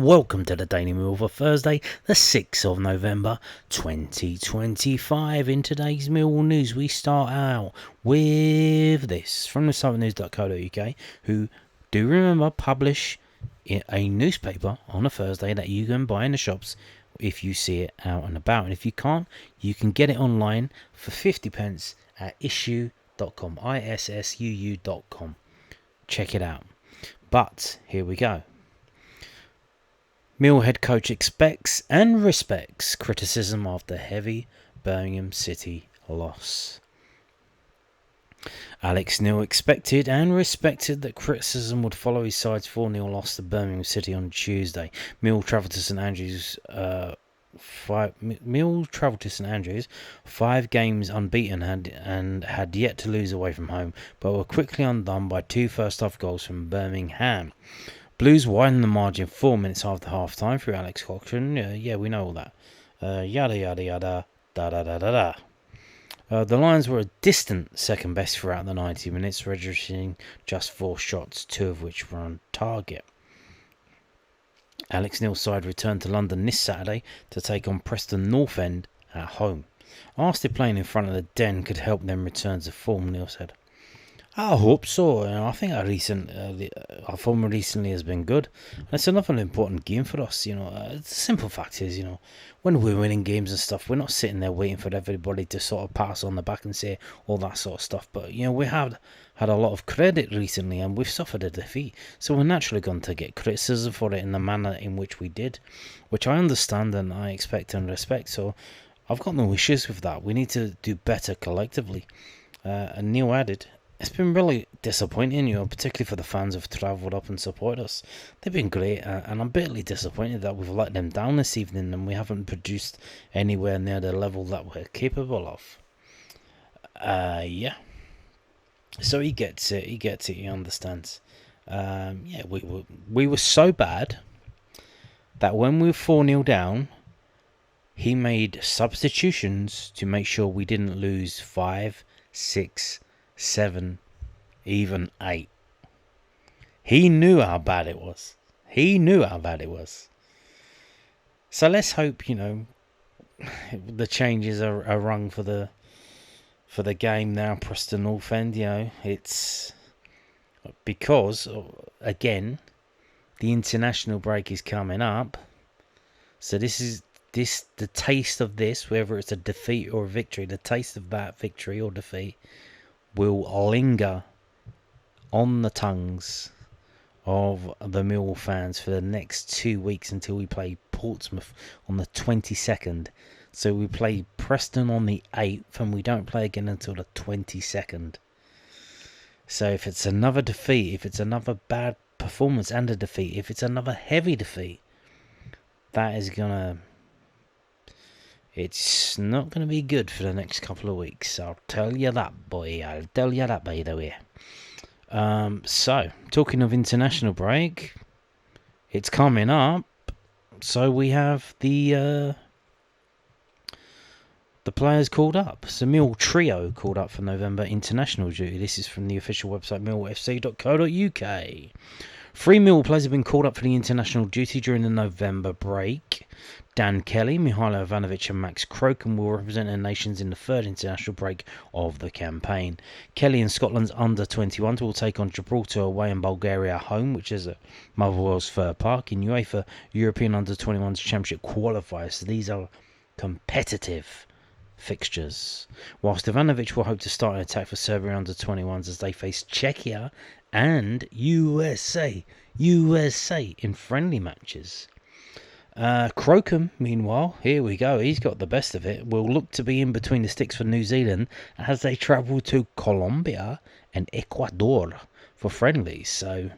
welcome to the Daily Mill for Thursday, the 6th of November 2025. In today's Millwall news, we start out with this from the southernnews.co.uk, who, do remember, publish a newspaper on a Thursday that you can buy in the shops if you see it out and about. And if you can't, you can get it online for 50 pence at issuu.com, issuu.com. Check it out. But here we go. Mill head coach expects and respects criticism after heavy Birmingham City loss. Alex Neil expected and respected that criticism would follow his side's 4-0 loss to Birmingham City on Tuesday. Mill travelled to St Andrews. Mill travelled to St Andrews, 5 games unbeaten and had yet to lose away from home, but were quickly undone by 2 first-half goals from Birmingham. Blues widened the margin 4 minutes after half-time through Alex Cochran. Yeah, we know all that. Yada, yada, yada, da-da-da-da-da. The Lions were a distant second best throughout the 90 minutes, registering just 4 shots, 2 of which were on target. Alex Neil's side returned to London this Saturday to take on Preston North End at home. Asked if playing in front of the Den could help them return to form, Neil said. I hope so. I think our form recently has been good. And it's another important game for us. The simple fact is, when we're winning games and stuff, we're not sitting there waiting for everybody to sort of pass on the back and say all that sort of stuff. But, we have had a lot of credit recently and we've suffered a defeat. So we're naturally going to get criticism for it in the manner in which we did, which I understand and I expect and respect. So I've got no issues with that. We need to do better collectively. And Neil added, it's been really disappointing, particularly for the fans who've travelled up and supported us. They've been great, and I'm bitterly disappointed that we've let them down this evening and we haven't produced anywhere near the level that we're capable of. Yeah. So he gets it, he understands. We were so bad that when we were 4-0 down, he made substitutions to make sure we didn't lose 5, 6, 7, even 8. He knew how bad it was. So let's hope, the changes are rung for the game now. Preston North End, it's because again the international break is coming up. So this is the taste of this, whether it's a defeat or a victory. The taste of that victory or defeat will linger on the tongues of the Millwall fans for the next 2 weeks until we play Portsmouth on the 22nd. So we play Preston on the 8th and we don't play again until the 22nd. So if it's another defeat, if it's another bad performance and a defeat, if it's another heavy defeat, it's not going to be good for the next couple of weeks. I'll tell you that, boy. I'll tell you that, by the way. So, talking of international break, it's coming up. So we have the players called up. So Mill Trio called up for November international duty. This is from the official website millfc.co.uk. 3 Mill players have been called up for the international duty during the November break. Dan Kelly, Mihailo Ivanovic and Max Crocombe will represent their nations in the 3rd international break of the campaign. Kelly and Scotland's under-21s will take on Gibraltar away and Bulgaria home, which is at Motherwell's Fir Park, in UEFA European Under-21s Championship qualifiers. So these are competitive fixtures. Whilst Ivanovic will hope to start an attack for Serbia Under-21s as they face Czechia and USA in friendly matches. Crocombe, meanwhile, here we go, he's got the best of it, will look to be in between the sticks for New Zealand as they travel to Colombia and Ecuador for friendlies. So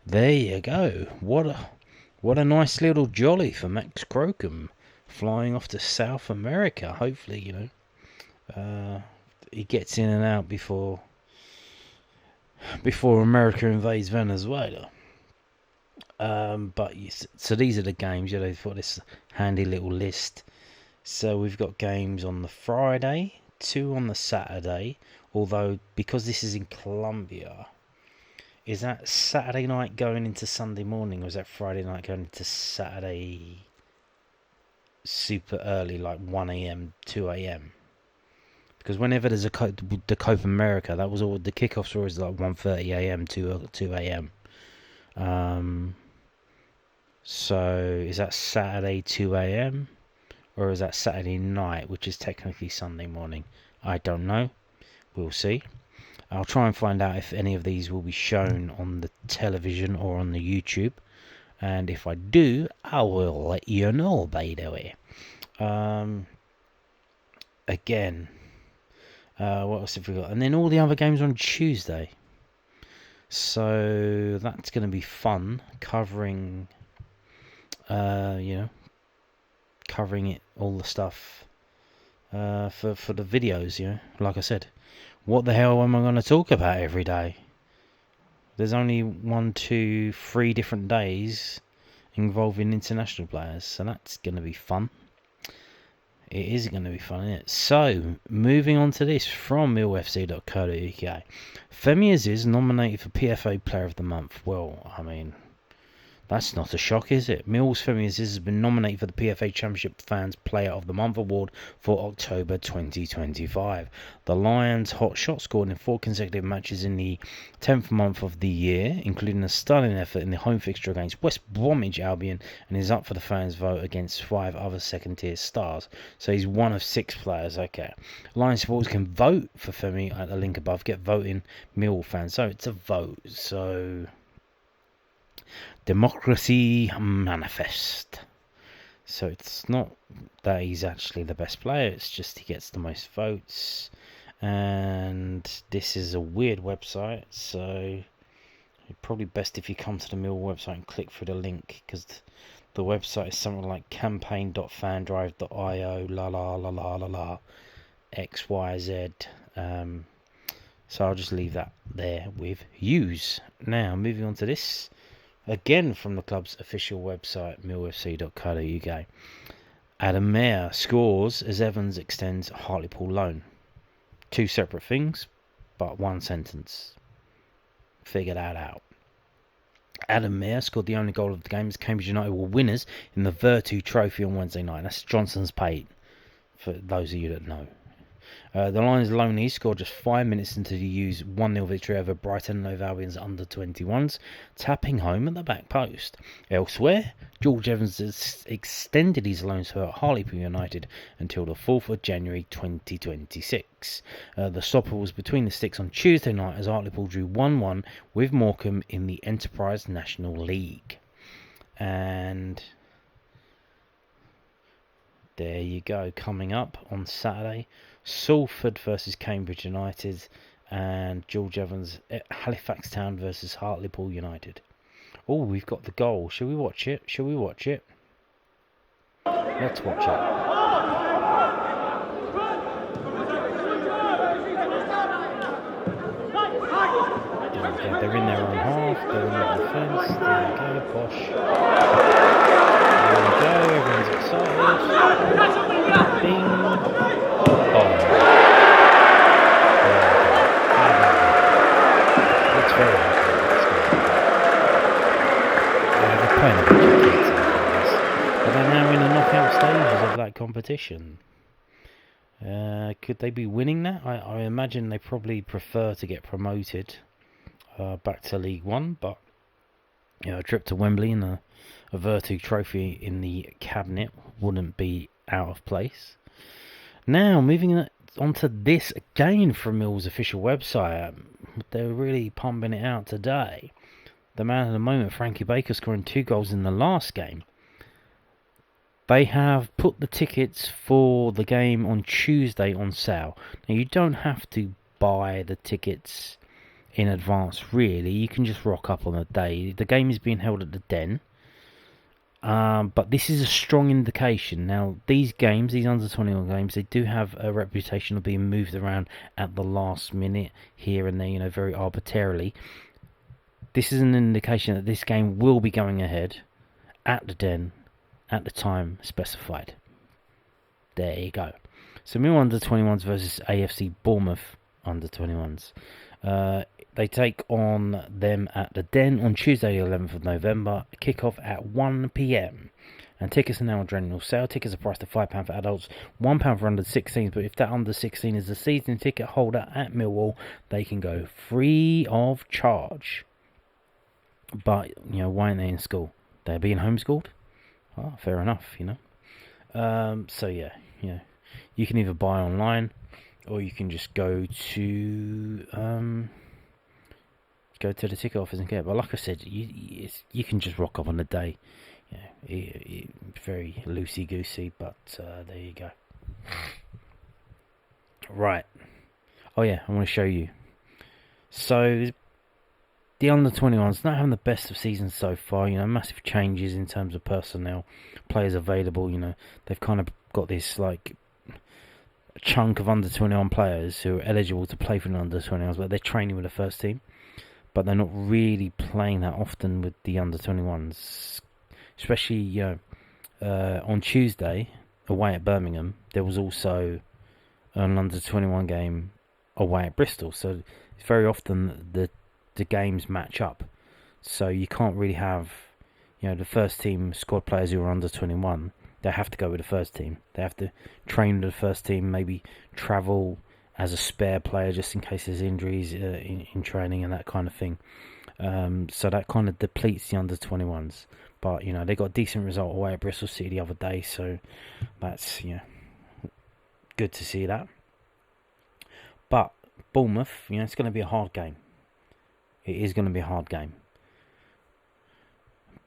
there you go. What a nice little jolly for Max Crocombe, flying off to South America. Hopefully, he gets in and out before America invades Venezuela. So these are the games, for this handy little list. So we've got games on the Friday, 2 on the Saturday, although because this is in Colombia, Is that Saturday night going into Sunday morning, or is that Friday night going into Saturday super early, like 1 a.m., 2 a.m.? Because whenever there's the Copa America, that was all the kickoffs were always like 1:30 a.m. 2 a.m. So is that Saturday 2 a.m. or is that Saturday night, which is technically Sunday morning? I don't know. We'll see. I'll try and find out if any of these will be shown on the television or on the YouTube. And if I do, I will let you know, by the way. Again, what else have we got? And then all the other games on Tuesday. So that's going to be fun, covering, covering it, all the stuff for the videos, Like I said, what the hell am I going to talk about every day? There's only 1, 2, 3 different days involving international players, so that's going to be fun. It is going to be fun, isn't it? So, moving on to this from millfc.co.uk. Femi Azeez nominated for PFA Player of the Month. Well, I mean, that's not a shock, is it? Mill's Femi Azeez has been nominated for the PFA Championship Fans Player of the Month award for October 2025. The Lions' hot shot scored in 4 consecutive matches in the 10th month of the year, including a stunning effort in the home fixture against West Bromwich Albion, and is up for the fans' vote against 5 other second-tier stars. So he's one of 6 players. Okay. Lions supporters can vote for Femi at the link above. Get voting, Millwall fans. So it's a vote. So democracy manifest. So it's not that he's actually the best player, it's just he gets the most votes. And this is a weird website, so it's probably best if you come to the Millwall website and click through the link, because the website is something like campaign.fandrive.io la la la la la la XYZ. So I'll just leave that there with yous. Now moving on to this. Again from the club's official website, millfc.co.uk. Adam Mayer scores as Evans extends Hartlepool loan. 2 separate things, but 1 sentence. Figure that out. Adam Mayer scored the only goal of the game as Cambridge United were winners in the Virtu Trophy on Wednesday night. That's Johnson's Paint, for those of you that know. The Lions loanee scored just 5 minutes into the U's 1-0 victory over Brighton and Hove Albion's under-21s, tapping home at the back post. Elsewhere, George Evans has extended his loan spell at Hartlepool United until the 4th of January 2026. The stopper was between the sticks on Tuesday night as Hartlepool drew 1-1 with Morecambe in the Enterprise National League. And there you go. Coming up on Saturday, Salford versus Cambridge United, and George Evans at Halifax Town versus Hartlepool United. Oh, we've got the goal. Shall we watch it? Shall we watch it? Let's watch it. There we go. They're in their own half. They're in their defence. There we go. Posh. There we go. Everyone's excited. Bing. Oh. It's very happy. They're playing a bunch of kids, but they're now in the knockout stages of that competition. Could they be winning that? I imagine they probably prefer to get promoted back to League One, but a trip to Wembley and a Virtu Trophy in the cabinet wouldn't be out of place. Now, moving on to this again from Mill's official website. They're really pumping it out today. The man of the moment, Frankie Baker, scoring 2 goals in the last game. They have put the tickets for the game on Tuesday on sale. Now, you don't have to buy the tickets in advance, really. You can just rock up on the day. The game is being held at the Den. But this is a strong indication. Now, these games, these under-21 games, they do have a reputation of being moved around at the last minute here and there, very arbitrarily. This is an indication that this game will be going ahead at the Den at the time specified. There you go. So, Mill under-21s versus AFC Bournemouth under-21s. They take on them at the Den on Tuesday, 11th of November. Kick-off at 1 p.m. And tickets are now on general sale. Tickets are priced at £5 for adults, £1 for under-16s. But if that under-16 is a season ticket holder at Millwall, they can go free of charge. But, why aren't they in school? They're being homeschooled? Oh, fair enough, So, yeah, you can either buy online or you can just go to the ticket office and get it. But like I said, you can just rock up on the day. Very loosey-goosey, but there you go. Right. Oh, yeah, I want to show you. So, the under-21s not having the best of seasons so far. Massive changes in terms of personnel, players available. They've kind of got this, chunk of under-21 players who are eligible to play for the under-21s, but they're training with the first team. But they're not really playing that often with the under-21s. Especially, on Tuesday, away at Birmingham, there was also an under-21 game away at Bristol. So it's very often the games match up. So you can't really have, the first team squad players who are under-21. They have to go with the first team. They have to train with the first team, maybe travel as a spare player just in case there's injuries in training and that kind of thing. So that kind of depletes the under-21s. But, they got a decent result away at Bristol City the other day, so that's, good to see that. But Bournemouth, it's going to be a hard game. It is going to be a hard game.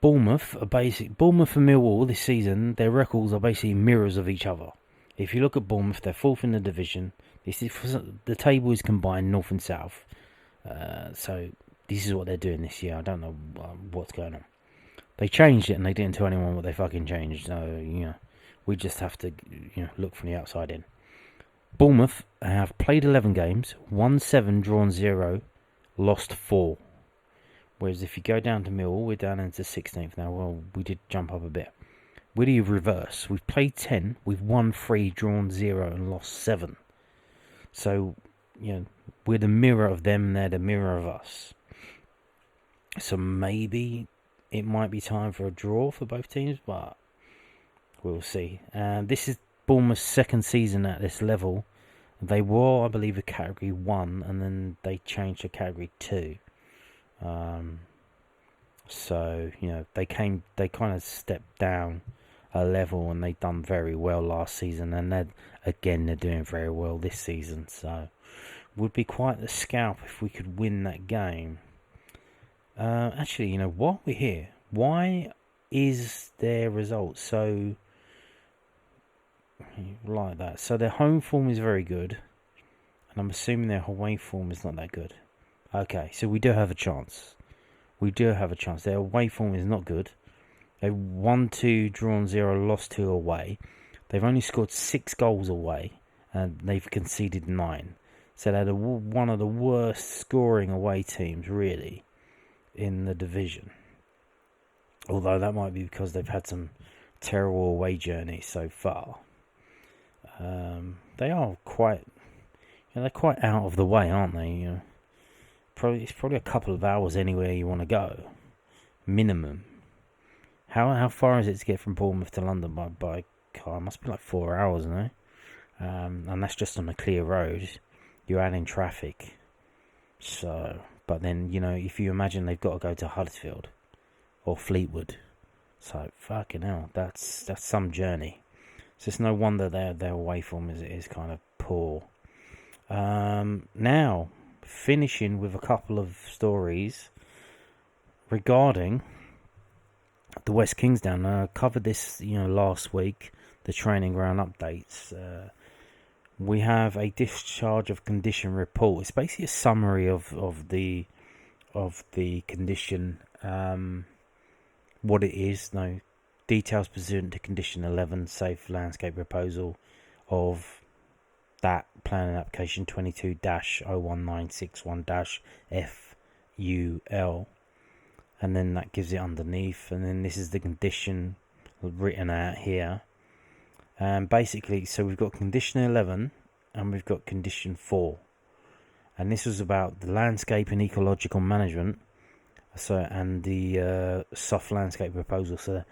Bournemouth and Millwall this season, their records are basically mirrors of each other. If you look at Bournemouth, they're fourth in the division. The table is combined north and south. So this is what they're doing this year. I don't know what's going on. They changed it and they didn't tell anyone what they fucking changed. So, we just have to look from the outside in. Bournemouth have played 11 games, won 7, drawn 0, lost 4. Whereas if you go down to Millwall, we're down into 16th now. Well, we did jump up a bit. We're the reverse. We've played 10, we've won 3, drawn 0, and lost 7. So, we're the mirror of them, they're the mirror of us. So maybe it might be time for a draw for both teams, but we'll see. This is Bournemouth's second season at this level. They were, I believe, a Category 1, and then they changed to Category 2. So, they kind of stepped down a level, and they done very well last season, and they're doing very well this season. So, would be quite the scalp if we could win that game. Actually, what we're here. Why is their result so like that? So their home form is very good, and I'm assuming their away form is not that good. Okay, so we do have a chance. Their away form is not good. They won 2, drawn 0, lost 2 away. They've only scored 6 goals away, and they've conceded 9. So they're one of the worst scoring away teams, really, in the division. Although that might be because they've had some terrible away journeys so far. They are quite, they're quite out of the way, aren't they? It's probably a couple of hours anywhere you want to go, minimum. How far is it to get from Bournemouth to London by car? It must be like 4 hours, no? And that's just on a clear road. You're adding traffic. So, but then, if you imagine they've got to go to Huddersfield or Fleetwood. So, fucking hell, that's some journey. So it's no wonder their away form is kind of poor. Now, finishing with a couple of stories regarding the West Kingsdown. I covered this, last week, the training ground updates. We have a discharge of condition report. It's basically a summary of the condition, what it is. No details pursuant to condition 11, safe landscape proposal of that planning application 22-01961-FUL, and then that gives it underneath, and then this is the condition written out here. And basically, so we've got condition 11 and we've got condition 4. and this was about the landscape and ecological management. And the soft landscape proposal. So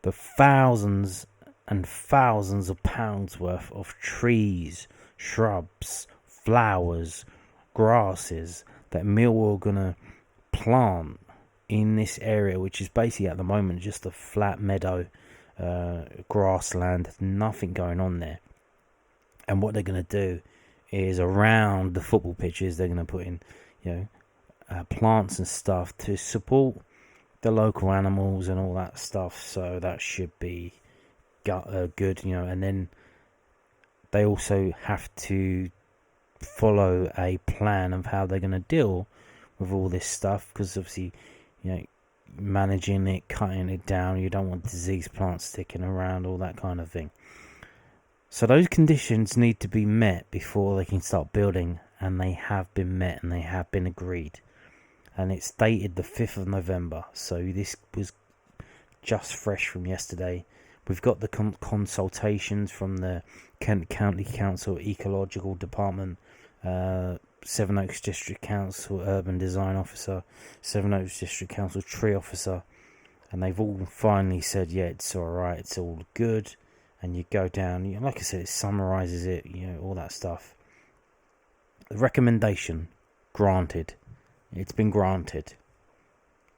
the thousands and thousands of pounds worth of trees, shrubs, flowers, grasses that Millwall are gonna plant in this area, which is basically at the moment just a flat meadow, grassland, nothing going on there. And what they're gonna do is around the football pitches, they're gonna put in, plants and stuff to support the local animals and all that stuff. So that should be good, and then they also have to follow a plan of how they're going to deal with all this stuff, because obviously, managing it, cutting it down, you don't want diseased plants sticking around, all that kind of thing. So those conditions need to be met before they can start building, and they have been met and they have been agreed. And it's dated the 5th of November, so this was just fresh from yesterday. We've got the consultations from the Kent County Council Ecological Department, Sevenoaks District Council Urban Design Officer, Sevenoaks District Council Tree Officer, and they've all finally said, yeah, it's alright, it's all good. And you go down, like I said, it summarises it, all that stuff. The recommendation, granted. It's been granted.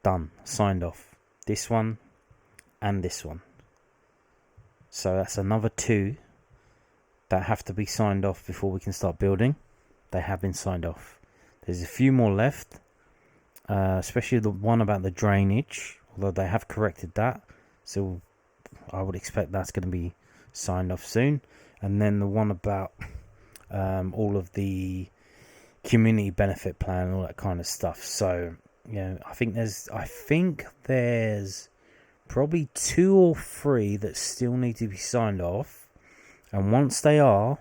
Done. Signed off. This one and this one. So that's another 2 that have to be signed off before we can start building. They have been signed off. There's a few more left, especially the one about the drainage, although they have corrected that. So I would expect that's going to be signed off soon. And then the one about all of the community benefit plan and all that kind of stuff. So I think there's probably 2 or 3 that still need to be signed off, and once they are,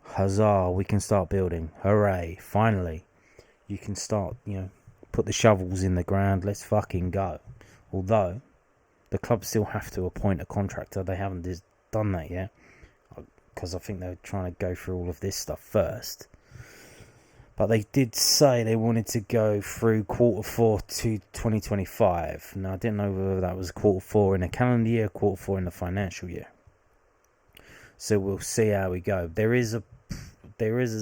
huzzah, we can start building. Hooray, finally you can start, put the shovels in the ground, let's fucking go. Although the club still have to appoint a contractor. They haven't done that yet, because I think they're trying to go through all of this stuff first. But they did say they wanted to go through Q4 to 2025. Now, I didn't know whether that was Q4 in a calendar year, Q4 in the financial year. So we'll see how we go. There is a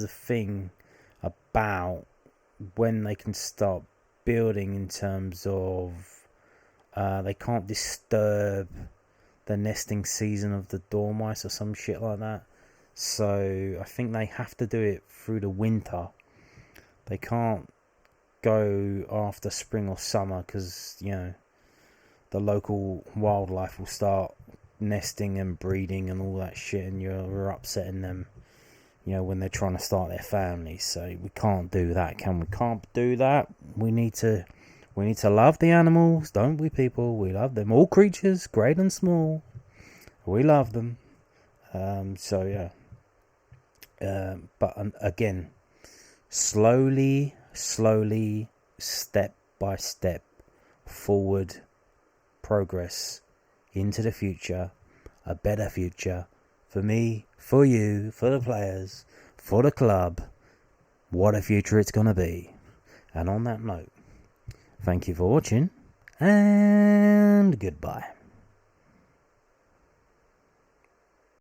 thing about when they can start building, in terms of they can't disturb the nesting season of the dormice or some shit like that. So I think they have to do it through the winter. They can't go after spring or summer, because the local wildlife will start nesting and breeding and all that shit, and you're upsetting them when they're trying to start their families. So we can't do that, can we? Can't do that. We need to love the animals, don't we, people? We love them, all creatures, great and small. We love them. But again, slowly, step by step, forward progress into the future, a better future for me, for you, for the players, for the club. What a future it's going to be. And on that note, thank you for watching, and goodbye.